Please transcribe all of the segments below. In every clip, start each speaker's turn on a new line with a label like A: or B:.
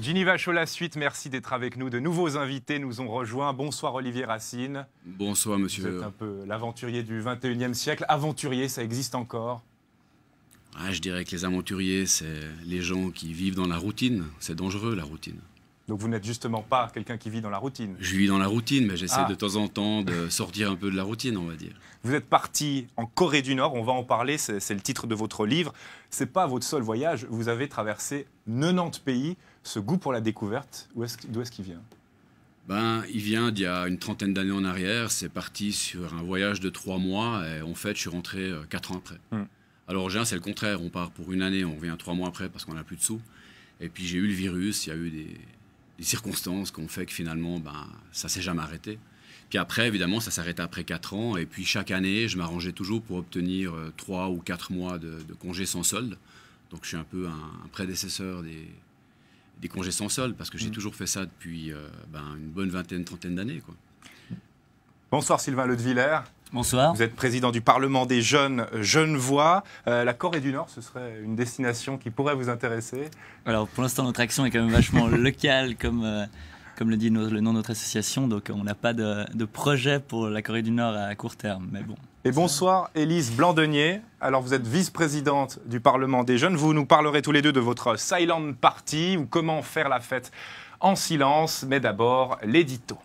A: Ginny Vachaud, la suite, merci d'être avec nous. De nouveaux invités nous ont rejoints. Bonsoir Olivier Racine.
B: Bonsoir monsieur.
A: Vous êtes un peu l'aventurier du 21e siècle. Aventurier, ça existe encore?
B: Je dirais que les aventuriers, c'est les gens qui vivent dans la routine. C'est dangereux la routine.
A: Donc vous n'êtes justement pas quelqu'un qui vit dans la routine?
B: Je vis dans la routine, mais j'essaie de temps en temps de sortir un peu de la routine, on va dire.
A: Vous êtes parti en Corée du Nord, on va en parler, c'est le titre de votre livre. Ce n'est pas votre seul voyage, vous avez traversé 90 pays. Ce goût pour la découverte, d'où est-ce qu'il vient?
B: Il vient d'il y a une trentaine d'années en arrière. C'est parti sur un voyage de 3 mois et en fait, je suis rentré 4 ans après. Alors en général, c'est le contraire. On part pour une année, on revient 3 mois après parce qu'on n'a plus de sous. Et puis j'ai eu le virus, il y a eu des circonstances qui ont fait que finalement, ça ne s'est jamais arrêté. Puis après, évidemment, ça s'arrêtait après 4 ans. Et puis chaque année, je m'arrangeais toujours pour obtenir 3 ou 4 mois de congés sans solde. Donc je suis un peu un prédécesseur des congés sans solde, parce que j'ai toujours fait ça depuis une bonne vingtaine, trentaine d'années.
A: Bonsoir Sylvain Ledevillers.
C: Bonsoir.
A: Vous êtes président du Parlement des jeunes Genevois. La Corée du Nord, ce serait une destination qui pourrait vous intéresser?
C: Alors pour l'instant, notre action est quand même vachement locale, comme le dit le nom de notre association, donc on n'a pas de projet pour la Corée du Nord à court terme, mais bon.
A: Et bonsoir Élise Blandenier. Alors vous êtes vice-présidente du Parlement des jeunes. Vous nous parlerez tous les deux de votre Silent Party, ou comment faire la fête en silence. Mais d'abord, l'édito.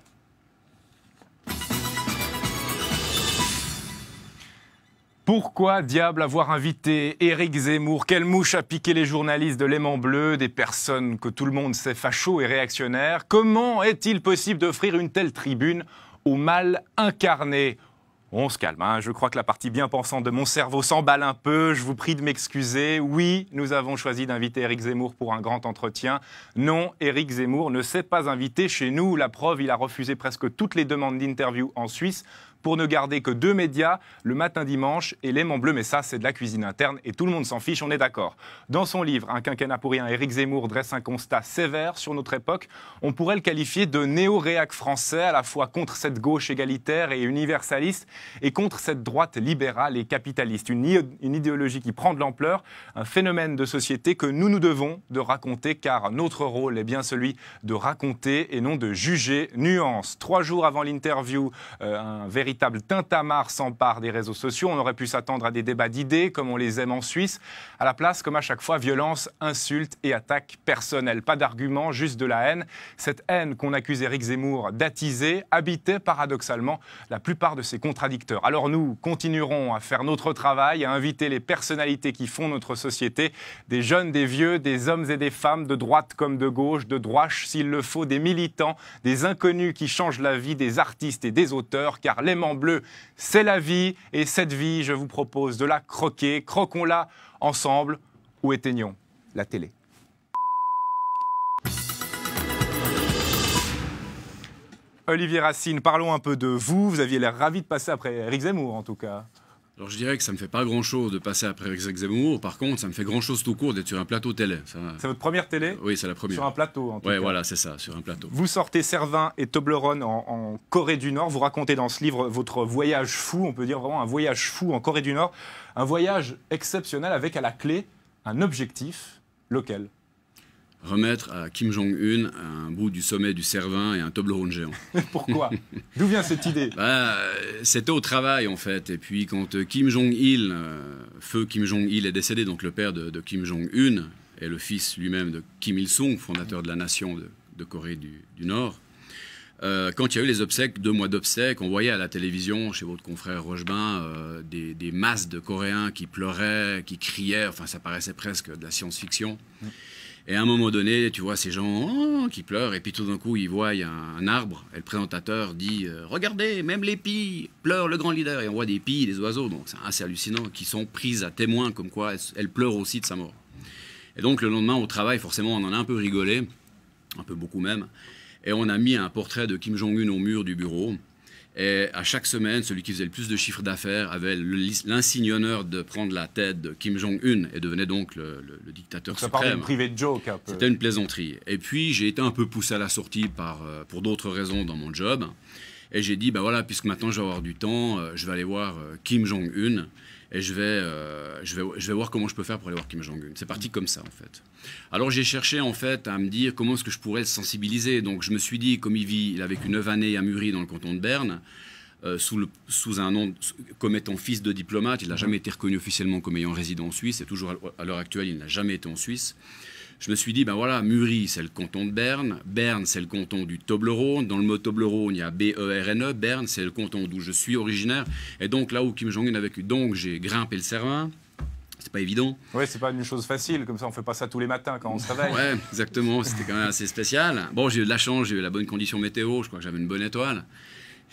A: Pourquoi diable avoir invité Éric Zemmour? Quelle mouche a piqué les journalistes de l'Aimant Bleu, des personnes que tout le monde sait fachos et réactionnaires? Comment est-il possible d'offrir une telle tribune au mal incarné? On se calme, je crois que la partie bien pensante de mon cerveau s'emballe un peu. Je vous prie de m'excuser. Oui, nous avons choisi d'inviter Éric Zemmour pour un grand entretien. Non, Éric Zemmour ne s'est pas invité chez nous. La preuve, il a refusé presque toutes les demandes d'interview en Suisse pour ne garder que 2 médias, Le Matin Dimanche et l'Aimant Bleu. Mais ça, c'est de la cuisine interne et tout le monde s'en fiche, on est d'accord. Dans son livre, Un quinquennat pour rien, Éric Zemmour dresse un constat sévère sur notre époque. On pourrait le qualifier de néo-réac français, à la fois contre cette gauche égalitaire et universaliste et contre cette droite libérale et capitaliste. Une idéologie qui prend de l'ampleur, un phénomène de société que nous nous devons de raconter, car notre rôle est bien celui de raconter et non de juger. Nuance. 3 jours avant l'interview, un véritable tintamarre s'empare des réseaux sociaux. On aurait pu s'attendre à des débats d'idées, comme on les aime en Suisse. À la place, comme à chaque fois, violence, insultes et attaques personnelles. Pas d'arguments, juste de la haine. Cette haine qu'on accuse Éric Zemmour d'attiser habitait paradoxalement la plupart de ses contradicteurs. Alors nous continuerons à faire notre travail, à inviter les personnalités qui font notre société, des jeunes, des vieux, des hommes et des femmes, de droite comme de gauche, de droite s'il le faut, des militants, des inconnus qui changent la vie, des artistes et des auteurs, car l'Aimant Bleu, c'est la vie, et cette vie, je vous propose de la croquer. Croquons-la ensemble ou éteignons la télé. Olivier Racine, parlons un peu de vous. Vous aviez l'air ravi de passer après Éric Zemmour, en tout cas.
B: Alors je dirais que ça ne me fait pas grand-chose de passer après Éric Zemmour. Par contre, ça me fait grand-chose tout court d'être sur un plateau télé.
A: C'est votre première télé?
B: Oui, c'est la première.
A: Sur un plateau, en tout cas.
B: Oui, voilà, c'est ça, sur un plateau.
A: Vous sortez Servin et Toblerone en Corée du Nord. Vous racontez dans ce livre votre voyage fou, on peut dire vraiment un voyage fou en Corée du Nord. Un voyage exceptionnel avec à la clé un objectif. Lequel?
B: Remettre à Kim Jong-un un bout du sommet du Servin et un Toblerone géant.
A: Pourquoi? D'où vient cette idée?
B: C'était au travail en fait. Et puis quand Kim Jong-il, feu Kim Jong-il est décédé, donc le père de Kim Jong-un et le fils lui-même de Kim Il-sung, fondateur de la nation de Corée du Nord, quand il y a eu les obsèques, 2 mois d'obsèques, on voyait à la télévision, chez votre confrère Rochebin, des masses de Coréens qui pleuraient, qui criaient, enfin ça paraissait presque de la science-fiction. Et à un moment donné, tu vois ces gens qui pleurent, et puis tout d'un coup, ils voient un arbre, et le présentateur dit « Regardez, même les pies pleurent le grand leader », et on voit des pies, des oiseaux, donc c'est assez hallucinant, qui sont prises à témoin, comme quoi elles pleurent aussi de sa mort. Et donc le lendemain, au travail, forcément, on en a un peu rigolé, un peu beaucoup même, et on a mis un portrait de Kim Jong-un au mur du bureau. Et à chaque semaine, celui qui faisait le plus de chiffre d'affaires avait l'insigne honneur de prendre la tête de Kim Jong-un et devenait donc le dictateur suprême.
A: Ça parlait une private joke un peu.
B: C'était une plaisanterie. Et puis, j'ai été un peu poussé à la sortie pour d'autres raisons dans mon job. Et j'ai dit, voilà, puisque maintenant je vais avoir du temps, je vais aller voir Kim Jong-un. et je vais voir comment je peux faire pour aller voir Kim Jong-un. C'est parti comme ça, en fait. Alors, j'ai cherché, en fait, à me dire comment est-ce que je pourrais le sensibiliser. Donc, je me suis dit, comme il a vécu 9 années à Muri, dans le canton de Berne, sous un nom, comme étant fils de diplomate, il n'a jamais été reconnu officiellement comme ayant résidé en Suisse, et toujours à l'heure actuelle, il n'a jamais été en Suisse. Je me suis dit, ben voilà, Muri, c'est le canton de Berne. Berne, c'est le canton du Toblerone. Dans le mot Toblerone, il y a B-E-R-N-E. Berne, c'est le canton d'où je suis originaire. Et donc, là où Kim Jong-un a vécu. Donc, j'ai grimpé le Cervin. C'est pas évident.
A: Oui, c'est pas une chose facile. Comme ça, on fait pas ça tous les matins quand on se réveille.
B: Ouais, exactement. C'était quand même assez spécial. Bon, j'ai eu de la chance. J'ai eu la bonne condition météo. Je crois que j'avais une bonne étoile.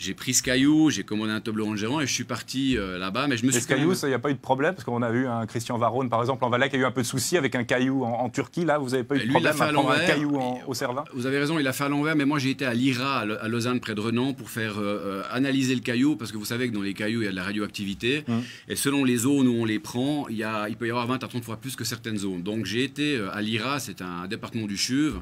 B: J'ai pris ce caillou, j'ai commandé un Toblerone géant et je suis parti là-bas. Mais je me suis
A: ce caillou, il n'y a pas eu de problème parce qu'on a vu un Christian Varone, par exemple, en Valais, qui a eu un peu de soucis avec un caillou en Turquie. Là, vous n'avez pas eu de problème à prendre un caillou au Cervin?
B: Vous avez raison, il a fait à l'envers. Mais moi, j'ai été à l'IRA, à Lausanne, près de Renan, pour faire analyser le caillou. Parce que vous savez que dans les cailloux, il y a de la radioactivité. Et selon les zones où on les prend, il peut y avoir 20 à 30 fois plus que certaines zones. Donc, j'ai été à l'IRA, c'est un département du CHUV,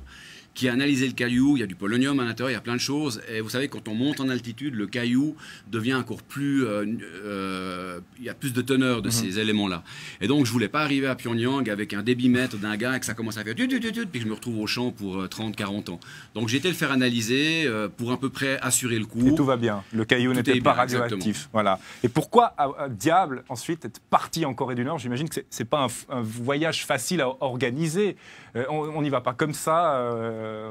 B: qui a analysé le caillou. Il y a du polonium à l'intérieur, il y a plein de choses. Et vous savez, quand on monte en altitude, le caillou devient encore plus... il y a plus de teneur de ces éléments-là. Et donc, je ne voulais pas arriver à Pyongyang avec un débitmètre d'un gars et que ça commence à faire... puis que je me retrouve au champ pour 30-40 ans. Donc, j'ai été le faire analyser pour à peu près assurer le coup.
A: Et tout va bien. Le caillou n'était pas radioactif. Voilà. Et pourquoi, diable, ensuite, être parti en Corée du Nord? J'imagine que ce n'est pas un voyage facile à organiser. On n'y va pas comme ça...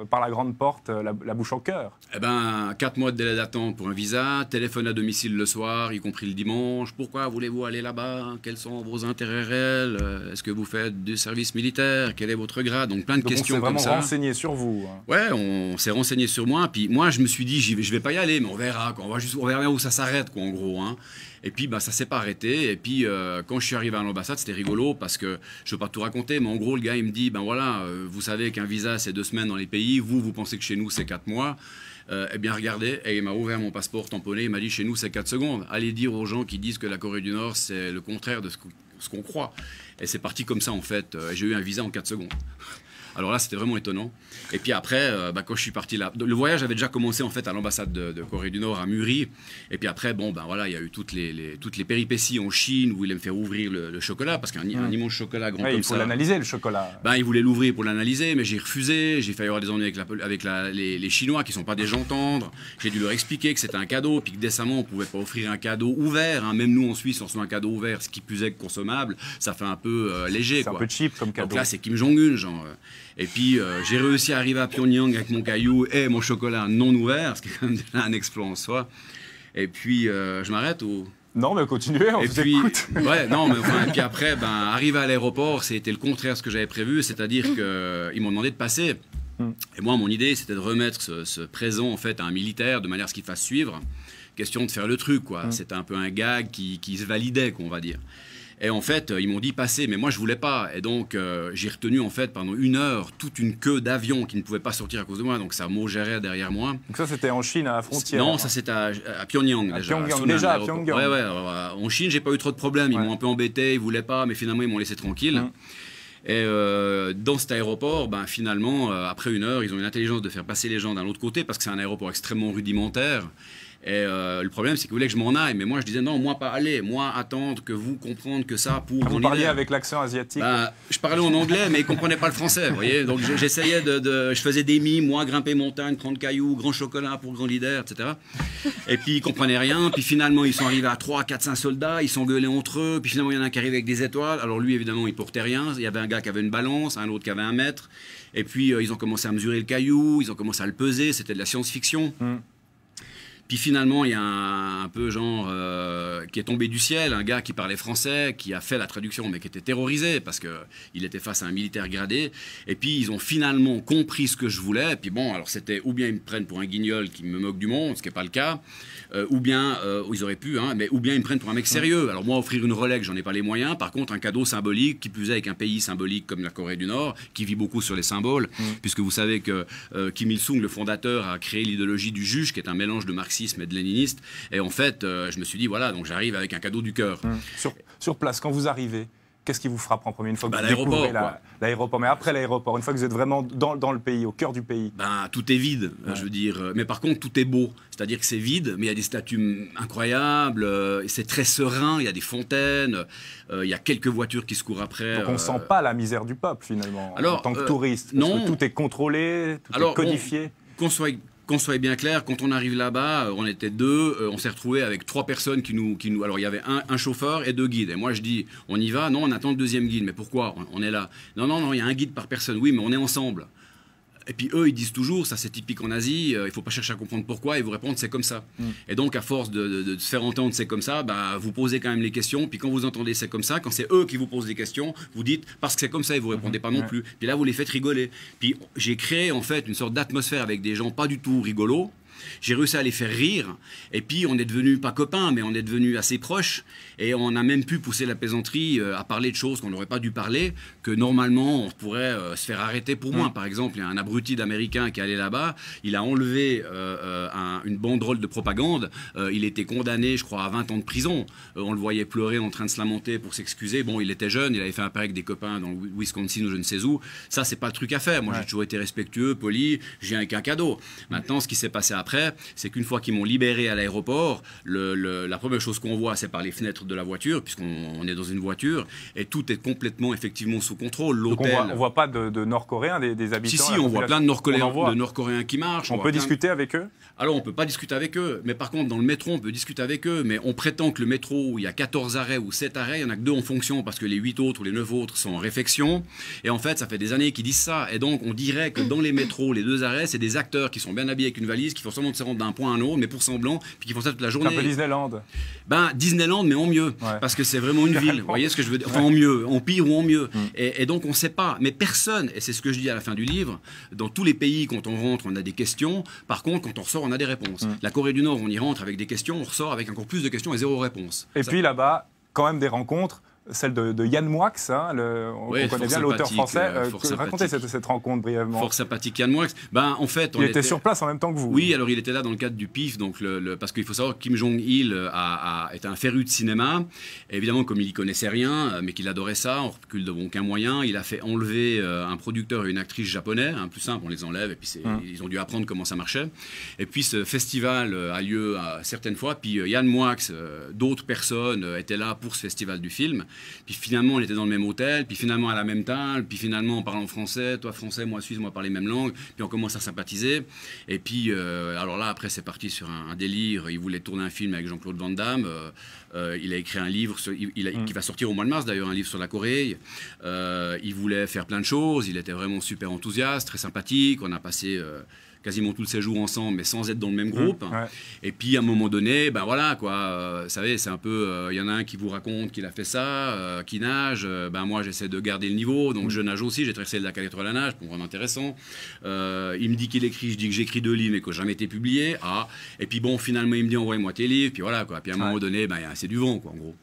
A: par la grande porte, la bouche au cœur.
B: Eh ben, 4 mois de délai d'attente pour un visa, téléphone à domicile le soir, y compris le dimanche. Pourquoi voulez-vous aller là-bas? Quels sont vos intérêts réels? Est-ce que vous faites du service militaire? Quel est votre grade? Donc plein de questions comme ça.
A: On s'est vraiment renseigné sur vous.
B: Ouais, on s'est renseigné sur moi. Puis moi, je me suis dit, je vais pas y aller, mais on verra. Quoi. On verra où ça s'arrête, quoi, en gros. Hein. Et puis, bah, ça s'est pas arrêté. Et puis, quand je suis arrivé à l'ambassade, c'était rigolo parce que je veux pas tout raconter, mais en gros, le gars, il me dit, ben voilà, vous savez qu'un visa, c'est 2 semaines dans les pays. Vous pensez que chez nous, c'est 4 mois. Eh bien, regardez. Et il m'a ouvert mon passeport tamponné. Il m'a dit, chez nous, c'est 4 secondes. Allez dire aux gens qui disent que la Corée du Nord, c'est le contraire de ce qu'on croit. Et c'est parti comme ça, en fait. J'ai eu un visa en 4 secondes. Alors là, c'était vraiment étonnant. Et puis après, quand je suis parti là, le voyage avait déjà commencé en fait à l'ambassade de Corée du Nord à Muri. Et puis après, bon, ben voilà, il y a eu toutes les péripéties en Chine où il me faire ouvrir le chocolat parce qu'un immense chocolat grand comme ça.
A: Il faut l'analyser le chocolat.
B: Ben, il voulait l'ouvrir pour l'analyser, mais j'ai refusé. J'ai failli avoir des ennuis avec les Chinois qui sont pas des gens tendres. J'ai dû leur expliquer que c'était un cadeau, puis que décemment on pouvait pas offrir un cadeau ouvert. Hein. Même nous en Suisse, on reçoit un cadeau ouvert, ce qui plus est que consommable, ça fait un peu léger.
A: C'est un peu cheap comme cadeau.
B: Donc là, c'est Kim Jong-un, genre. Et puis, j'ai réussi à arriver à Pyongyang avec mon caillou et mon chocolat non ouvert, ce qui est quand même déjà un exploit en soi. Et puis, je m'arrête ou...
A: Non, mais continuez, on vous écoute.
B: Ouais, non, mais enfin, et puis après, ben, arriver à l'aéroport, c'était le contraire de ce que j'avais prévu, c'est-à-dire qu'ils m'ont demandé de passer. Et moi, mon idée, c'était de remettre ce présent, en fait, à un militaire, de manière à ce qu'il fasse suivre. Question de faire le truc, quoi. C'était un peu un gag qui se validait, qu'on va dire. Et en fait, ils m'ont dit passer, mais moi je voulais pas. Et donc j'ai retenu en fait pendant 1 heure toute une queue d'avions qui ne pouvaient pas sortir à cause de moi. Donc ça maugérait derrière moi.
A: Donc ça c'était en Chine à la frontière?
B: Non, ça c'était à Pyongyang déjà.
A: Déjà à Pyongyang.
B: Ouais, ouais. En Chine j'ai pas eu trop de problèmes. Ils m'ont un peu embêté, ils voulaient pas, mais finalement ils m'ont laissé tranquille. Et dans cet aéroport, ben, finalement, après 1 heure, ils ont une intelligence de faire passer les gens d'un autre côté parce que c'est un aéroport extrêmement rudimentaire. Et le problème, c'est qu'ils voulaient que je m'en aille. Mais moi, je disais non, moi, pas aller. Moi, attendre que vous comprendre que ça pour...
A: Vous parliez avec l'accent asiatique?
B: Ben, je parlais en anglais, mais ils ne comprenaient pas le français. Vous voyez. Donc, j'essayais je faisais des mimes, moi, grimper montagne, prendre cailloux, grand chocolat pour grand leader, etc. Et puis, ils ne comprenaient rien. Puis, finalement, ils sont arrivés à 3, 4, 5 soldats. Ils s'engueulaient entre eux. Puis, finalement, il y en a un qui arrivait avec des étoiles. Alors, lui, évidemment, il portait rien. Il y avait un gars qui avait une balance, un autre qui avait 1 mètre. Et puis, ils ont commencé à mesurer le caillou. Ils ont commencé à le peser. C'était de la science-fiction. Puis finalement, il y a un peu genre qui est tombé du ciel, un gars qui parlait français, qui a fait la traduction, mais qui était terrorisé parce qu'il était face à un militaire gradé. Et puis ils ont finalement compris ce que je voulais. Et puis bon, alors c'était ou bien ils me prennent pour un guignol qui me moque du monde, ce qui n'est pas le cas, ou bien ils auraient pu, hein, mais ou bien ils me prennent pour un mec sérieux. Alors moi, offrir une Rolex, j'en ai pas les moyens. Par contre, un cadeau symbolique, qui plus est avec un pays symbolique comme la Corée du Nord, qui vit beaucoup sur les symboles, puisque vous savez que Kim Il-sung, le fondateur, a créé l'idéologie du juge, qui est un mélange de marxisme et de léniniste. Et en fait, je me suis dit, voilà, donc j'arrive avec un cadeau du cœur.
A: Sur place, quand vous arrivez, qu'est-ce qui vous frappe en premier une fois que vous
B: l'aéroport,
A: découvrez l'aéroport? Mais après l'aéroport, une fois que vous êtes vraiment dans le pays, au cœur du pays.
B: Tout est vide, je veux dire. Mais par contre, tout est beau. C'est-à-dire que c'est vide, mais il y a des statues incroyables, c'est très serein, il y a des fontaines, il y a quelques voitures qui se courent après.
A: Donc on ne sent pas la misère du peuple, finalement, en tant que touriste. Parce que tout est contrôlé, tout est codifié.
B: Qu'on soit bien clair, quand on arrive là-bas, on était deux, on s'est retrouvé avec 3 personnes qui nous... Alors, il y avait un chauffeur et 2 guides. Et moi, je dis, on y va? Non, on attend le 2e guide. Mais pourquoi? On est là. Non, il y a un guide par personne. Oui, mais on est ensemble. Et puis eux, ils disent toujours, ça c'est typique en Asie, il ne faut pas chercher à comprendre pourquoi, ils vous répondent c'est comme ça. Et donc à force de se faire entendre c'est comme ça, vous posez quand même les questions, puis quand vous entendez c'est comme ça, quand c'est eux qui vous posent des questions, vous dites parce que c'est comme ça et vous ne répondez pas non plus. Puis là vous les faites rigoler. Puis j'ai créé en fait une sorte d'atmosphère avec des gens pas du tout rigolos. J'ai réussi à les faire rire, et puis on est devenus, pas copains, mais on est devenus assez proches, et on a même pu pousser la plaisanterie à parler de choses qu'on n'aurait pas dû parler, que normalement on pourrait se faire arrêter pour moi. Par exemple, il y a un abruti d'Américain qui est allé là-bas, il a enlevé une banderole de propagande, il était condamné, je crois, à 20 ans de prison. On le voyait pleurer en train de se lamenter pour s'excuser. Bon, il était jeune, il avait fait un pari avec des copains dans le Wisconsin ou je ne sais où. Ça, c'est pas le truc à faire. Moi, j'ai toujours été respectueux, poli, je viens avec un cadeau. Maintenant, ce qui s'est passé après, c'est qu'une fois qu'ils m'ont libéré à l'aéroport, la première chose qu'on voit, c'est par les fenêtres de la voiture, puisqu'on est dans une voiture, et tout est complètement, effectivement, sous contrôle. L'hôtel...
A: Donc on voit pas de Nord-Coréens, des habitants?
B: Si, on voit plein de Nord-Coréens qui marchent.
A: On peut discuter avec eux?
B: Alors, on peut pas discuter avec eux, mais par contre, dans le métro, on peut discuter avec eux, mais on prétend que le métro, où il y a 14 arrêts ou 7 arrêts, il y en a que 2 en fonction, parce que les 8 autres ou les 9 autres sont en réfection, et en fait, ça fait des années qu'ils disent ça, et donc on dirait que dans les métros, les 2 arrêts, c'est des acteurs qui sont bien habillés avec une valise, qui font seulement de se rendre d'un point à un autre, mais pour semblant, puis qui font ça toute la journée.
A: C'est un peu Disneyland.
B: Disneyland, mais en mieux, parce que c'est vraiment une ville, vous voyez ce que je veux dire? Enfin, en mieux, en pire ou en mieux. Et donc, on ne sait pas, mais personne, et c'est ce que je dis à la fin du livre, dans tous les pays, quand on rentre, on a des questions, par contre, quand on ressort, on a des réponses. La Corée du Nord, on y rentre avec des questions, on ressort avec encore plus de questions et 0 réponse.
A: Et puis là-bas, quand même des rencontres, celle de Yann Moix, on connaît bien l'auteur français. Racontez cette rencontre brièvement.
B: Fort sympathique Yann Moix. En fait,
A: il était sur place en même temps que vous.
B: Oui, alors il était là dans le cadre du PIF, donc parce qu'il faut savoir que Kim Jong-il est un féru de cinéma. Et évidemment, comme il y connaissait rien, mais qu'il adorait ça, on recule de aucun moyen, il a fait enlever un producteur et une actrice japonais, plus simple, on les enlève, et puis ils ont dû apprendre comment ça marchait. Et puis ce festival a lieu certaines fois, puis Yann Moix, d'autres personnes étaient là pour ce festival du film. Puis finalement, on était dans le même hôtel, puis finalement à la même table, puis finalement en parlant français, toi français, moi suisse, moi parler les mêmes langues, puis on commence à sympathiser. Et puis, alors là, après, c'est parti sur un délire. Il voulait tourner un film avec Jean-Claude Van Damme. Il a écrit un livre qui va sortir au mois de mars, d'ailleurs, un livre sur la Corée. Il voulait faire plein de choses. Il était vraiment super enthousiaste, très sympathique. On a passé... quasiment tous ces jours ensemble, mais sans être dans le même groupe. Et puis, à un moment donné, voilà, quoi. Vous savez, c'est un peu... Il y en a un qui vous raconte qu'il a fait ça, qui nage. Moi, j'essaie de garder le niveau. Donc, je nage aussi. J'ai traversé le lac à la nage, pour me rendre intéressant. Il me dit qu'il écrit. Je dis que j'écris 2 livres, mais qui n'ont jamais été publiés. Et puis, bon, finalement, il me dit, envoie-moi tes livres. Puis voilà, quoi. Puis, à un moment donné, c'est du vent, quoi, en gros.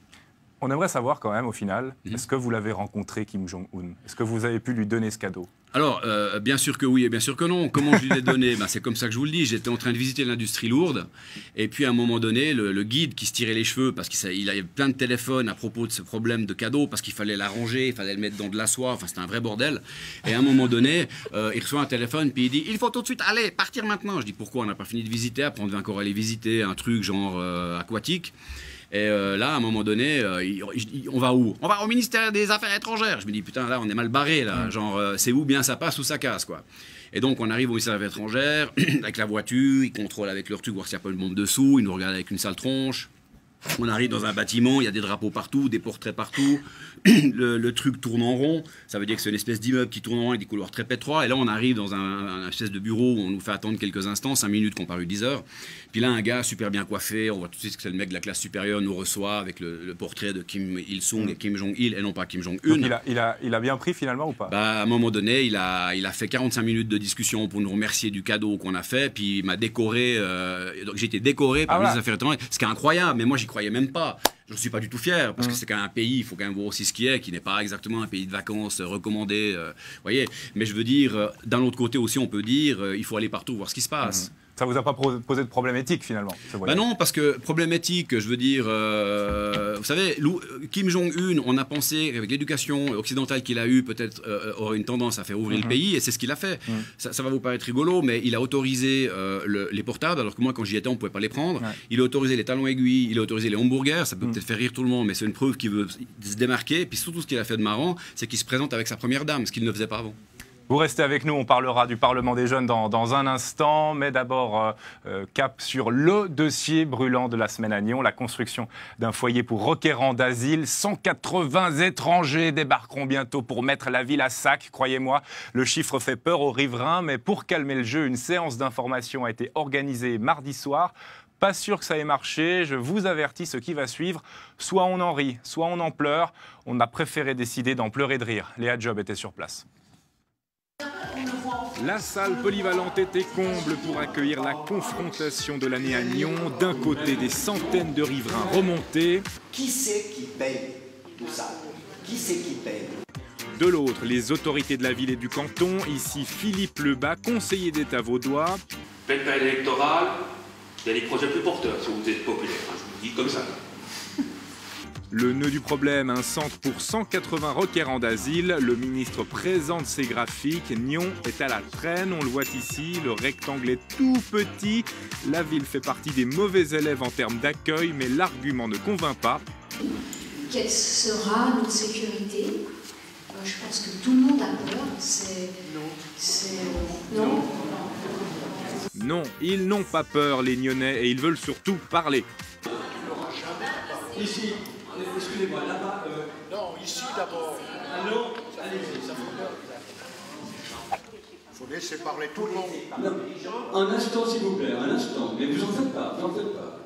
A: On aimerait savoir quand même, au final, est-ce que vous l'avez rencontré, Kim Jong-un? Est-ce que vous avez pu lui donner ce cadeau?
B: Alors, bien sûr que oui et bien sûr que non. Comment je lui ai donné? C'est comme ça que je vous le dis. J'étais en train de visiter l'industrie lourde. Et puis, à un moment donné, le guide qui se tirait les cheveux, parce qu'il avait plein de téléphones à propos de ce problème de cadeau, parce qu'il fallait l'arranger, il fallait le mettre dans de la soie. Enfin, c'était un vrai bordel. Et à un moment donné, il reçoit un téléphone, puis il dit, il faut tout de suite aller, partir maintenant. Je dis, pourquoi? On n'a pas fini de visiter. Après, on devait encore aller visiter un truc genre aquatique. Et là, à un moment donné, on va où? On va au ministère des Affaires étrangères. Je me dis, putain, là, on est mal barré, là. Genre, c'est où bien ça passe ou ça casse, quoi. Et donc, on arrive au ministère des Affaires étrangères, avec la voiture, ils contrôlent avec leur truc, voir s'il n'y a pas une bombe dessous, ils nous regardent avec une sale tronche. On arrive dans un bâtiment, il y a des drapeaux partout, des portraits partout. Le truc tourne en rond. Ça veut dire que c'est une espèce d'immeuble qui tourne en rond avec des couloirs très étroits. Et là, on arrive dans un espèce de bureau où on nous fait attendre quelques instants, 5 minutes comparé 10 heures. Puis là, un gars super bien coiffé, on voit tout de suite que c'est le mec de la classe supérieure, nous reçoit avec le portrait de Kim Il-sung et Kim Jong-il, et non pas Kim Jong-un.
A: Donc il a bien pris finalement ou pas?
B: À un moment donné, il a fait 45 minutes de discussion pour nous remercier du cadeau qu'on a fait. Puis il m'a décoré. Donc j'ai été décoré par le ministre des Affaires étrangères, ce qui est incroyable, mais moi, j'y croyais même pas. Je ne suis pas du tout fier, parce que c'est quand même un pays, il faut quand même voir aussi ce qui est, qui n'est pas exactement un pays de vacances recommandé, voyez. Mais je veux dire, d'un autre côté aussi, on peut dire, il faut aller partout voir ce qui se passe.
A: Ça vous a pas posé de problème éthique finalement ce voyage?
B: Non, parce que problème éthique, je veux dire, vous savez, Kim Jong-un, on a pensé qu'avec l'éducation occidentale qu'il a eue, peut-être aurait une tendance à faire ouvrir le pays, et c'est ce qu'il a fait. Ça va vous paraître rigolo, mais il a autorisé les portables, alors que moi, quand j'y étais, on ne pouvait pas les prendre. Il a autorisé les talons aiguilles, il a autorisé les hamburgers, ça peut peut-être faire rire tout le monde, mais c'est une preuve qu'il veut se démarquer. Et puis surtout, ce qu'il a fait de marrant, c'est qu'il se présente avec sa première dame, ce qu'il ne faisait pas avant.
A: Vous restez avec nous, on parlera du Parlement des jeunes dans un instant, mais d'abord cap sur le dossier brûlant de la semaine à Nyon, la construction d'un foyer pour requérants d'asile. 180 étrangers débarqueront bientôt pour mettre la ville à sac, croyez-moi. Le chiffre fait peur aux riverains, mais pour calmer le jeu, une séance d'information a été organisée mardi soir. Pas sûr que ça ait marché, je vous avertis ce qui va suivre. Soit on en rit, soit on en pleure. On a préféré décider d'en pleurer de rire. Léa Job était sur place. La salle polyvalente était comble pour accueillir la confrontation de l'année à Nyon. D'un côté, des centaines de riverains remontés.
D: Qui c'est qui paye tout ça? Qui c'est qui paye?
A: De l'autre, les autorités de la ville et du canton. Ici, Philippe Lebas, conseiller d'État vaudois.
E: Pleine période électorale, il y a des projets plus porteurs si vous êtes populaire. Je vous le dis comme ça.
A: Le nœud du problème, un centre pour 180 requérants d'asile. Le ministre présente ses graphiques. Nyon est à la traîne, on le voit ici. Le rectangle est tout petit. La ville fait partie des mauvais élèves en termes d'accueil, mais l'argument ne convainc pas.
F: Quelle sera notre sécurité? Je pense que tout le monde a peur. Non.
A: Non, ils n'ont pas peur, les Nyonnais, et ils veulent surtout parler.
G: Ici. Excusez-moi, là-bas.
D: Non, ici d'abord.
G: Non, allez-y, ça fait peur.
D: Il faut laisser parler tout le monde.
G: Un instant, s'il vous plaît, un instant. Mais vous en faites pas, vous en faites pas.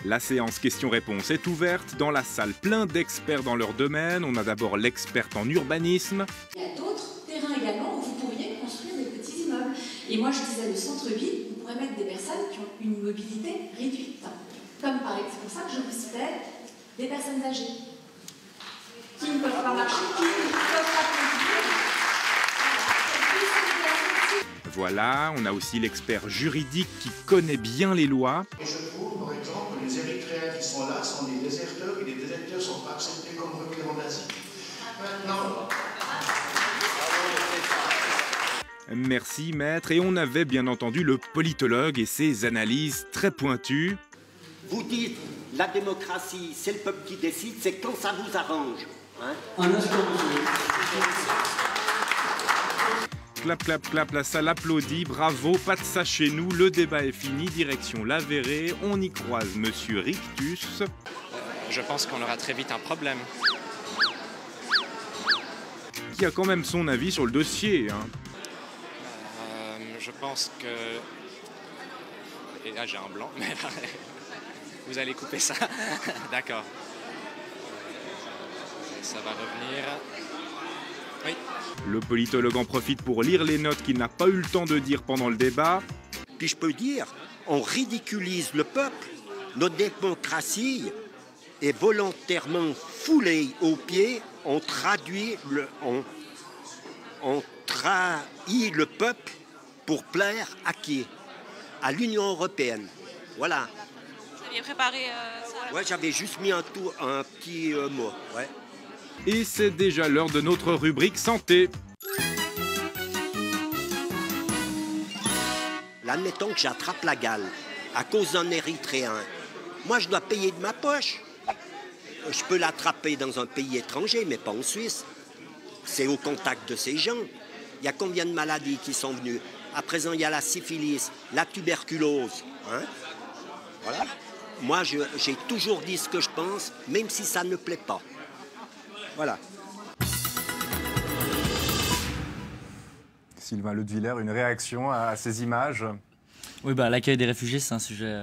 A: La séance questions-réponses est ouverte dans la salle, plein d'experts dans leur domaine. On a d'abord l'experte en urbanisme.
F: Il y a d'autres terrains également où vous pourriez construire des petits immeubles. Et moi, je disais, le centre-ville, vous pourrez mettre des personnes qui ont une mobilité réduite. Comme par exemple, c'est pour ça que je vous citais des personnes âgées qui ne peuvent pas marcher, qui ne peuvent pas conduire.
A: Voilà, on a aussi l'expert juridique qui connaît bien les lois.
D: Et je trouve, par exemple, que les Érythréens qui sont là sont des déserteurs et les déserteurs ne sont pas acceptés comme requérants d'asile. Maintenant.
A: Merci maître, et on avait bien entendu le politologue et ses analyses très pointues.
H: Vous dites, la démocratie, c'est le peuple qui décide, c'est quand ça vous arrange. Hein?
G: Un instant, monsieur.
A: Clap, clap, clap, la salle applaudit, bravo, pas de ça chez nous, le débat est fini, direction l'Avéré, on y croise monsieur Rictus.
I: Je pense qu'on aura très vite un problème.
A: Qui a quand même son avis sur le dossier. Hein.
I: Je pense que... Et là j'ai un blanc, mais... Vous allez couper ça. D'accord. Ça va revenir. Oui.
A: Le politologue en profite pour lire les notes qu'il n'a pas eu le temps de dire pendant le débat.
H: Puis je peux dire, on ridiculise le peuple. Notre démocratie est volontairement foulée aux pieds. On trahit le peuple pour plaire à qui? À l'Union européenne. Voilà.
J: Vous aviez préparé ça?
H: Ouais, j'avais juste mis un petit mot. Ouais.
A: Et c'est déjà l'heure de notre rubrique santé.
H: Là, admettons que j'attrape la gale à cause d'un Érythréen. Moi, je dois payer de ma poche. Je peux l'attraper dans un pays étranger, mais pas en Suisse. C'est au contact de ces gens. Il y a combien de maladies qui sont venues? À présent, il y a la syphilis, la tuberculose. Hein? Voilà. Moi, j'ai toujours dit ce que je pense, même si ça ne plaît pas. Voilà.
A: Sylvain Ledeviller, une réaction à ces images?
C: Oui, l'accueil des réfugiés, c'est un sujet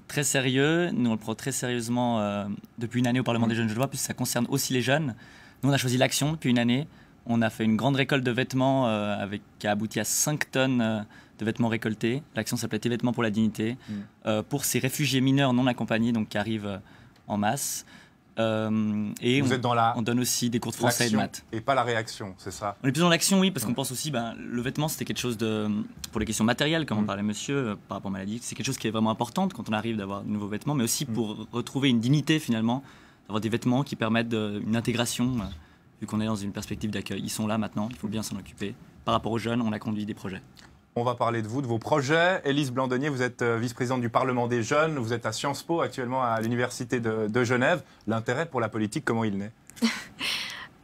C: très sérieux. Nous, on le prend très sérieusement depuis une année au Parlement des jeunes genevois, puisque ça concerne aussi les jeunes. Nous, on a choisi l'action depuis une année. On a fait une grande récolte de vêtements qui a abouti à 5 tonnes de vêtements récoltés. L'action s'appelait « Tes vêtements pour la dignité » pour ces réfugiés mineurs non accompagnés donc, qui arrivent en masse. Et
A: Vous êtes dans
C: on donne aussi des cours de français et de maths.
A: Et pas la réaction, c'est ça?
C: On est plus dans l'action, oui, parce qu'on pense aussi, le vêtement, c'était quelque chose pour les questions matérielles, comme on parlait monsieur, par rapport aux maladies. C'est quelque chose qui est vraiment important quand on arrive d'avoir de nouveaux vêtements, mais aussi pour retrouver une dignité finalement, d'avoir des vêtements qui permettent une intégration, vu qu'on est dans une perspective d'accueil. Ils sont là maintenant, il faut bien s'en occuper. Par rapport aux jeunes, on a conduit des projets.
A: On va parler de vous, de vos projets. Élise Blandonnier, vous êtes vice-présidente du Parlement des jeunes. Vous êtes à Sciences Po actuellement à l'Université de Genève. L'intérêt pour la politique, comment il naît?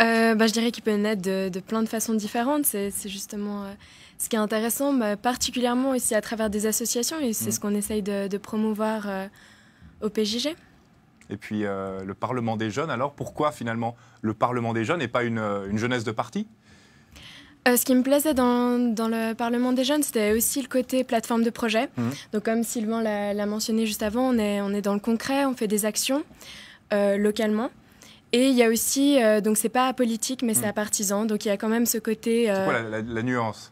K: Je dirais qu'il peut naître de plein de façons différentes. C'est justement ce qui est intéressant, particulièrement aussi à travers des associations. Et c'est ce qu'on essaye de promouvoir au PJG.
A: Et puis le Parlement des jeunes, alors pourquoi finalement le Parlement des jeunes et pas une jeunesse de parti?
K: Ce qui me plaisait dans le Parlement des jeunes, c'était aussi le côté plateforme de projet. Donc comme Sylvain l'a mentionné juste avant, on est dans le concret, on fait des actions localement. Et il y a aussi, donc c'est pas apolitique, mais c'est apartisan, donc il y a quand même ce côté...
A: C'est quoi la nuance?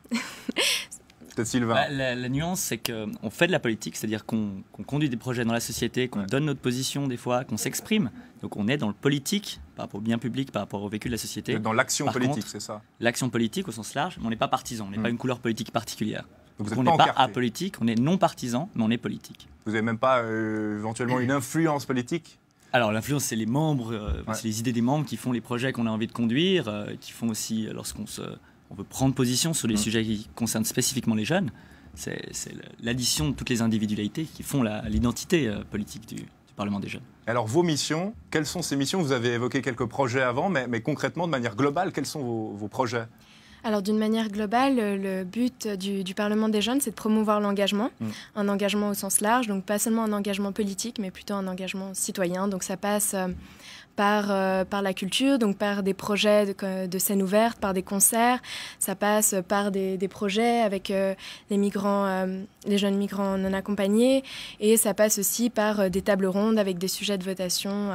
A: Peut-être Sylvain.
C: La nuance, c'est qu'on fait de la politique, c'est-à-dire qu'on conduit des projets dans la société, qu'on donne notre position des fois, qu'on s'exprime. Donc on est dans le politique, par rapport au bien public, par rapport au vécu de la société.
A: Dans l'action politique, c'est ça?
C: L'action politique au sens large, mais on n'est pas partisan, on n'est pas une couleur politique particulière.
A: Donc
C: on n'est pas apolitique, on est non partisan, mais on est politique.
A: Vous n'avez même pas éventuellement une influence politique?
C: Alors l'influence, c'est les membres, c'est les idées des membres qui font les projets qu'on a envie de conduire, qui font aussi, lorsqu'on veut prendre position sur les sujets qui concernent spécifiquement les jeunes, c'est l'addition de toutes les individualités qui font l'identité politique du Parlement des jeunes.
A: Alors vos missions, quelles sont ces missions? Vous avez évoqué quelques projets avant, mais concrètement, de manière globale, quels sont vos projets?
K: Alors d'une manière globale, le but du Parlement des jeunes, c'est de promouvoir l'engagement, un engagement au sens large, donc pas seulement un engagement politique, mais plutôt un engagement citoyen. Donc ça passe par la culture, donc par des projets de scènes ouvertes, par des concerts, ça passe par des projets avec les jeunes migrants non accompagnés, et ça passe aussi par des tables rondes avec des sujets de votation.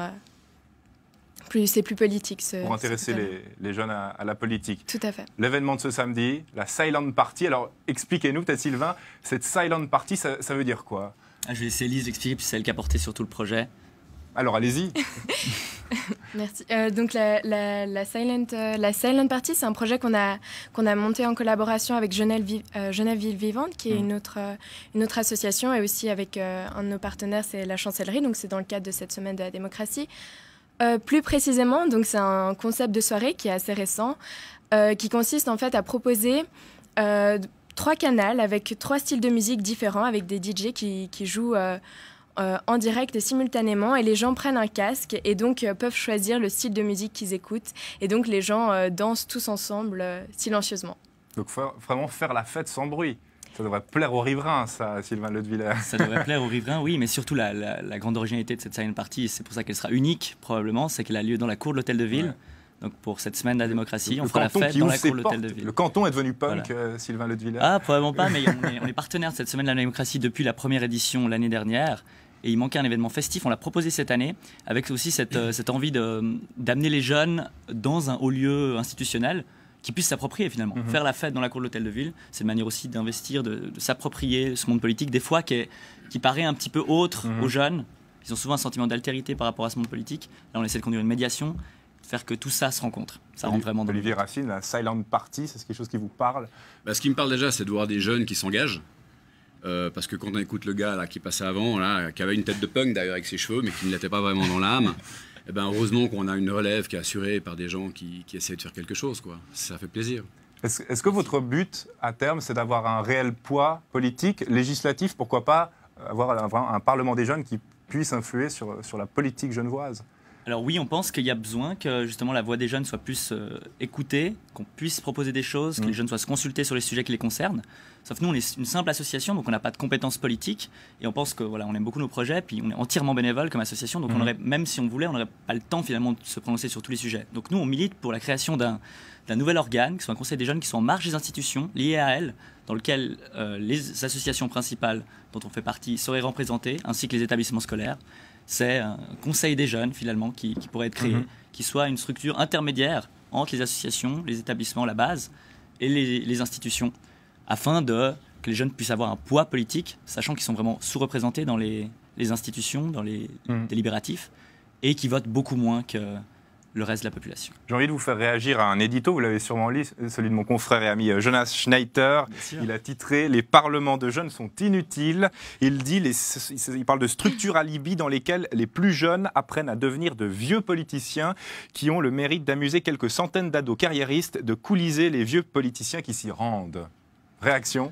K: C'est plus politique.
A: Pour intéresser les jeunes à la politique.
K: Tout à fait.
A: L'événement de ce samedi, la Silent Party. Alors, expliquez-nous, peut-être Sylvain, cette Silent Party, ça veut dire quoi?
C: Je vais laisser Elise l'expliquer, puis c'est elle qui a porté sur tout le projet.
A: Alors, allez-y.
K: Merci. Donc, la Silent Party, c'est un projet qu'on a monté en collaboration avec Genève Ville Vivante, qui est une autre association, et aussi avec un de nos partenaires, c'est la Chancellerie. Donc, c'est dans le cadre de cette semaine de la démocratie. Plus précisément, donc c'est un concept de soirée qui est assez récent, qui consiste en fait à proposer 3 canals avec 3 styles de musique différents, avec des DJ qui jouent en direct et simultanément, et les gens prennent un casque et donc peuvent choisir le style de musique qu'ils écoutent, et donc les gens dansent tous ensemble silencieusement.
A: Donc vraiment faire la fête sans bruit. Ça devrait plaire aux riverains, ça, Sylvain Ledviller.
C: Ça devrait plaire aux riverains, oui, mais surtout la grande originalité de cette Silent Party, et c'est pour ça qu'elle sera unique, probablement, c'est qu'elle a lieu dans la cour de l'Hôtel de Ville. Ouais. Donc pour cette semaine de la démocratie, on fera la fête dans la cour de l'Hôtel de Ville.
A: Le canton est devenu punk, Sylvain Ledviller?
C: Probablement pas, mais on est partenaire de cette semaine de la démocratie depuis la première édition l'année dernière. Et il manquait un événement festif, on l'a proposé cette année, avec aussi cette envie d'amener les jeunes dans un haut lieu institutionnel, qui puissent s'approprier finalement. Faire la fête dans la cour de l'Hôtel de Ville, c'est une manière aussi d'investir, de s'approprier ce monde politique, des fois qui paraît un petit peu autre aux jeunes. Ils ont souvent un sentiment d'altérité par rapport à ce monde politique. Là, on essaie de conduire une médiation, de faire que tout ça se rencontre. Ça rentre vraiment dans
A: Olivier Racine, la Silent Party, c'est quelque chose qui vous parle?
B: Ce qui me parle déjà, c'est de voir des jeunes qui s'engagent. Parce que quand on écoute le gars là, qui passait avant, là, qui avait une tête de punk d'ailleurs avec ses cheveux, mais qui ne l'était pas vraiment dans l'âme, heureusement qu'on a une relève qui est assurée par des gens qui essaient de faire quelque chose, quoi. Ça fait plaisir.
A: Est-ce que votre but, à terme, c'est d'avoir un réel poids politique, législatif? Pourquoi pas avoir un Parlement des jeunes qui puisse influer sur la politique genevoise?
C: Alors oui, on pense qu'il y a besoin que justement la voix des jeunes soit plus écoutée, qu'on puisse proposer des choses, que les jeunes soient consultés sur les sujets qui les concernent. Sauf que nous, on est une simple association, donc on n'a pas de compétences politiques, et on pense que voilà, on aime beaucoup nos projets, puis on est entièrement bénévole comme association, donc on aurait, même si on voulait, on n'aurait pas le temps finalement de se prononcer sur tous les sujets. Donc nous, on milite pour la création d'un nouvel organe, qui soit un conseil des jeunes qui soit en marge des institutions liées à elles, dans lequel les associations principales dont on fait partie seraient représentées, ainsi que les établissements scolaires. C'est un conseil des jeunes, finalement, qui pourrait être créé, qui soit une structure intermédiaire entre les associations, les établissements, la base, et les institutions, afin que les jeunes puissent avoir un poids politique, sachant qu'ils sont vraiment sous-représentés dans les institutions, dans les délibératifs, et qui votent beaucoup moins que le reste de la population.
A: J'ai envie de vous faire réagir à un édito, vous l'avez sûrement lu, celui de mon confrère et ami Jonas Schneider. Il a titré « Les parlements de jeunes sont inutiles ». Il dit, il parle de structures alibi dans lesquelles les plus jeunes apprennent à devenir de vieux politiciens qui ont le mérite d'amuser quelques centaines d'ados carriéristes, de couliser les vieux politiciens qui s'y rendent. Réaction ?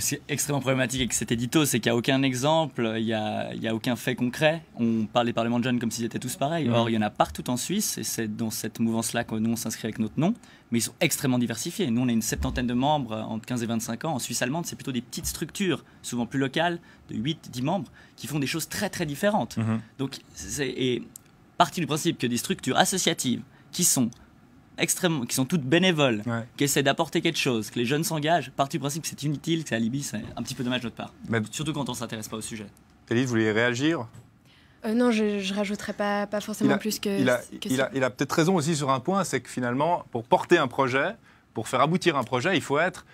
C: C'est extrêmement problématique avec cet édito, c'est qu'il n'y a aucun exemple, il n'y a aucun fait concret. On parle des parlements de jeunes comme s'ils étaient tous pareils. Or, il y en a partout en Suisse, et c'est dans cette mouvance-là que nous on s'inscrit avec notre nom, mais ils sont extrêmement diversifiés. Nous, on a une 70aine de membres entre 15 et 25 ans. En Suisse allemande, c'est plutôt des petites structures, souvent plus locales, de 8-10 membres, qui font des choses très très différentes. Donc, et partie du principe que des structures associatives qui sont toutes bénévoles, qui essaient d'apporter quelque chose, que les jeunes s'engagent, partie du principe que c'est inutile, que c'est alibi, c'est un petit peu dommage de notre part. Surtout quand on ne s'intéresse pas au sujet.
A: Élise, vous vouliez réagir ?
K: Non, je ne rajouterai pas forcément plus que ça.
A: Il a peut-être raison aussi sur un point, c'est que finalement, pour porter un projet, pour faire aboutir un projet, il faut être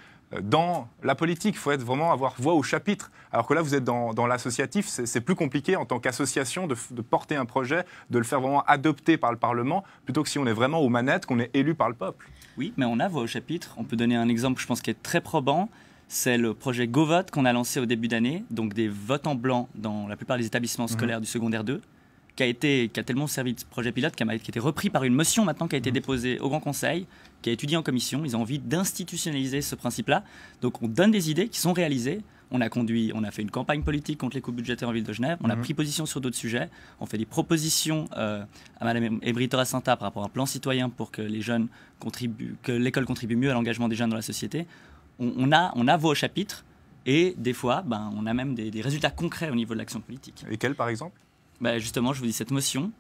A: dans la politique, il faut vraiment avoir voix au chapitre. Alors que là, vous êtes dans l'associatif, c'est plus compliqué en tant qu'association de porter un projet, de le faire vraiment adopter par le Parlement, plutôt que si on est vraiment aux manettes, qu'on est élu par le peuple.
C: Oui, mais on a voix au chapitre. On peut donner un exemple, je pense, qui est très probant. C'est le projet GoVote qu'on a lancé au début d'année, donc des votes en blanc dans la plupart des établissements scolaires du secondaire 2, qui a tellement servi de projet pilote, qui a été repris par une motion maintenant qui a été déposée au Grand Conseil, qui a étudié en commission. Ils ont envie d'institutionnaliser ce principe-là. Donc on donne des idées qui sont réalisées. On a fait une campagne politique contre les coupes budgétaires en ville de Genève. On a pris position sur d'autres sujets. On fait des propositions à Mme Évry Torres-Santa par rapport à un plan citoyen pour que les jeunes que l'école contribue mieux à l'engagement des jeunes dans la société. On a voix au chapitre et des fois, on a même des résultats concrets au niveau de l'action politique.
A: Et quels, par exemple ?
C: Justement, je vous dis cette motion.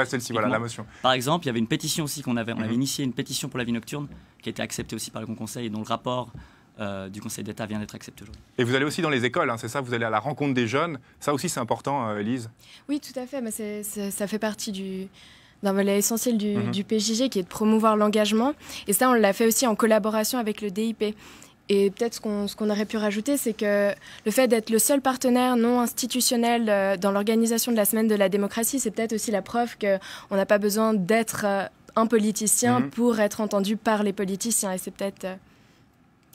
A: Celle-ci, voilà, la motion.
C: Par exemple, il y avait une pétition aussi on avait initié une pétition pour la vie nocturne qui a été acceptée aussi par le Grand Conseil et dont le rapport du Conseil d'État vient d'être accepté aujourd'hui.
A: Et vous allez aussi dans les écoles, c'est ça, vous allez à la rencontre des jeunes. Ça aussi, c'est important, Élise.
K: Oui, tout à fait. Ça fait partie d'un volet essentiel du PJG qui est de promouvoir l'engagement. Et ça, on l'a fait aussi en collaboration avec le DIP. Et peut-être ce qu'on aurait pu rajouter, c'est que le fait d'être le seul partenaire non institutionnel dans l'organisation de la Semaine de la démocratie, c'est peut-être aussi la preuve qu'on n'a pas besoin d'être un politicien pour être entendu par les politiciens. Et c'est peut-être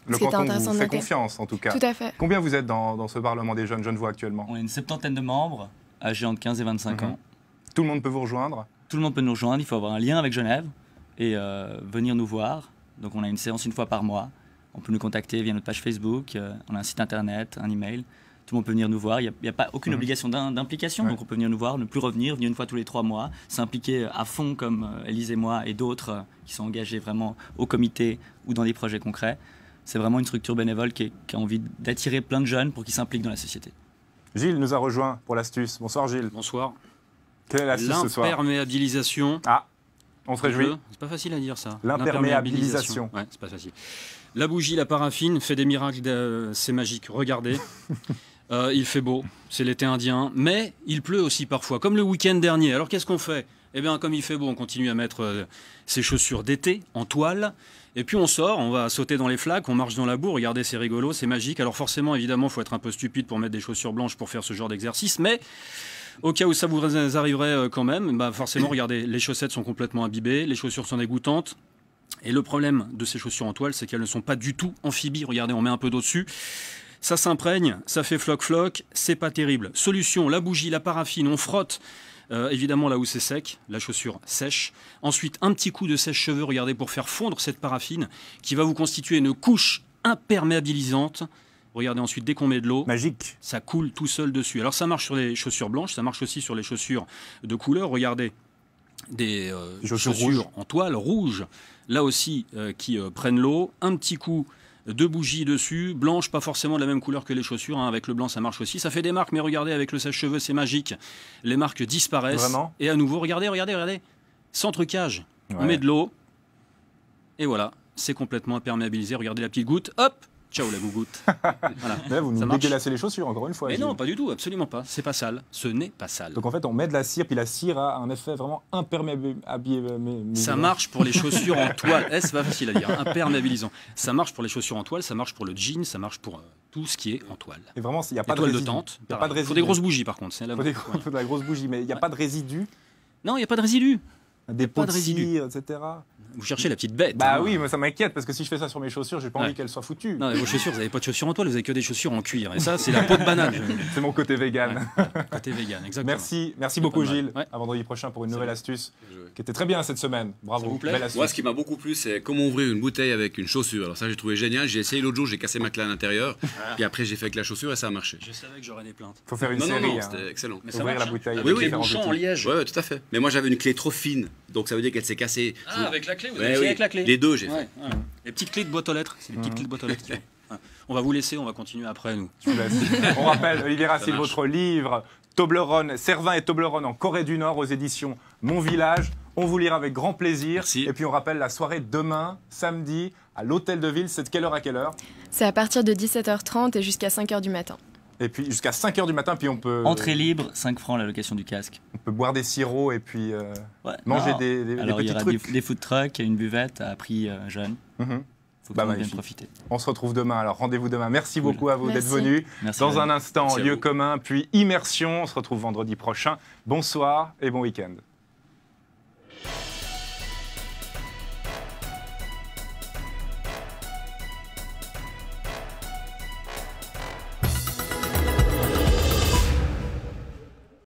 A: le canton vous fait confiance, en tout cas.
K: Tout à fait.
A: Combien vous êtes dans ce Parlement des jeunes Genevois actuellement ?
C: On a une 70aine de membres, âgés entre 15 et 25 ans.
A: Tout le monde peut vous rejoindre ?
C: Tout le monde peut nous rejoindre. Il faut avoir un lien avec Genève et venir nous voir. Donc on a une séance une fois par mois. On peut nous contacter via notre page Facebook, on a un site internet, un email. Tout le monde peut venir nous voir. Il n'y a pas aucune obligation d'implication, donc on peut venir nous voir, ne plus revenir, venir une fois tous les 3 mois, s'impliquer à fond comme Élise et moi et d'autres qui sont engagés vraiment au comité ou dans des projets concrets. C'est vraiment une structure bénévole qui a envie d'attirer plein de jeunes pour qu'ils s'impliquent dans la société.
A: Gilles nous a rejoint pour l'astuce. Bonsoir Gilles.
L: Bonsoir.
A: Quelle est l'astuce ce soir ?
L: L'imperméabilisation.
A: Ah, on se réjouit.
L: C'est pas facile à dire ça.
A: L'imperméabilisation.
L: Ouais, c'est pas facile. La bougie, la paraffine, fait des miracles, c'est magique. Regardez, il fait beau, c'est l'été indien, mais il pleut aussi parfois, comme le week-end dernier. Alors qu'est-ce qu'on fait ? Eh bien, comme il fait beau, on continue à mettre ses chaussures d'été en toile. Et puis on sort, on va sauter dans les flaques, on marche dans la boue. Regardez, c'est rigolo, c'est magique. Alors forcément, évidemment, il faut être un peu stupide pour mettre des chaussures blanches pour faire ce genre d'exercice. Mais au cas où ça vous arriverait quand même, forcément, regardez, les chaussettes sont complètement imbibées, les chaussures sont dégoûtantes. Et le problème de ces chaussures en toile, c'est qu'elles ne sont pas du tout amphibies. Regardez, on met un peu d'eau dessus. Ça s'imprègne, ça fait floc-floc, c'est pas terrible. Solution, la bougie, la paraffine, on frotte. Évidemment là où c'est sec, la chaussure sèche. Ensuite, un petit coup de sèche-cheveux, regardez, pour faire fondre cette paraffine qui va vous constituer une couche imperméabilisante. Regardez ensuite, dès qu'on met de l'eau,
A: magique,
L: ça coule tout seul dessus. Alors ça marche sur les chaussures blanches, ça marche aussi sur les chaussures de couleur. Regardez, des chaussures en toile rouge, là aussi qui prennent l'eau. Un petit coup de bougie dessus, blanche, pas forcément de la même couleur que les chaussures, avec le blanc ça marche aussi. Ça fait des marques, mais regardez, avec le sèche-cheveux c'est magique. Les marques disparaissent.
A: Vraiment ?
L: Et à nouveau, regardez, sans trucage. Ouais. On met de l'eau, et voilà, c'est complètement imperméabilisé. Regardez la petite goutte, hop, ciao la gougoute.
A: Voilà. Là, vous nous dégueulassez les chaussures, encore une fois.
L: Mais non, pas du tout, absolument pas. C'est pas sale, ce n'est pas sale.
A: Donc en fait, on met de la cire, puis la cire a un effet vraiment imperméabilisant.
L: Ça marche pour les chaussures en toile. C'est pas facile à dire, imperméabilisant. Ça marche pour les chaussures en toile, ça marche pour le jean, ça marche pour tout ce qui est en toile.
M: Et vraiment, il n'y a pas de
L: toile de
M: résidus.
L: tente.
M: Il faut
L: faut des grosses bougies par contre.
M: Il faut de la grosse bougie, mais il n'y a pas de résidus.
L: Non, il n'y a pas de résidus.
M: Des pots de résidus, etc.
L: Vous cherchez la petite bête.
M: Bah oui, mais ça m'inquiète parce que si je fais ça sur mes chaussures, j'ai pas envie qu'elles soient foutues.
L: Non, mais vos chaussures, vous n'avez pas de chaussures en toile, vous avez que des chaussures en cuir. Et ça, c'est la peau de banane.
M: C'est mon côté vegan.
L: Côté vegan, exactement.
M: Merci beaucoup Gilles. À vendredi prochain pour une nouvelle astuce qui était très bien cette semaine. Bravo. Belle astuce.
B: Moi, ce qui m'a beaucoup plu, c'est comment ouvrir une bouteille avec une chaussure. Alors ça, j'ai trouvé génial. J'ai essayé l'autre jour, j'ai cassé ma clé à l'intérieur. Puis après, j'ai fait avec la chaussure et ça a marché.
L: Je savais que j'aurais des plaintes.
M: Faut faire une série.
B: Non, c'était excellent.
L: Mais ça
M: ouvrir
L: marche,
M: la bouteille.
L: avec les bouchons en liège.
B: Ouais, tout à fait. Mais moi, j'avais une clé trop fine, donc ça veut dire qu'elle s'est cassée.
L: Ah, avec la clé, vous avez fait avec la clé.
B: Les deux, j'ai fait.
L: Les petites clés de boîte aux lettres. C'est les petites clés de boîte aux lettres. On va vous laisser, on va continuer après, nous.
M: On rappelle, Olivier Racine, votre livre Toblerone, Servin et Toblerone en Corée du Nord aux éditions Mon Village. On vous lira avec grand plaisir.
B: Merci.
M: Et puis on rappelle la soirée demain, samedi, à l'Hôtel de Ville. C'est de quelle heure à quelle heure?
K: C'est à partir de 17h30 et jusqu'à 5h du matin.
M: Et puis jusqu'à 5h du matin, puis on peut...
C: Entrée libre, 5 francs la location du casque.
M: On peut boire des sirops et puis manger des
C: Alors,
M: petits
C: il y aura
M: trucs.
C: des food trucks et une buvette à prix jeune. Faut que tout le monde vienne profiter.
M: On se retrouve demain, alors rendez-vous demain. Merci beaucoup à vous d'être venus.
C: Merci
M: Dans un instant, lieu commun, puis immersion. On se retrouve vendredi prochain. Bonsoir et bon week-end.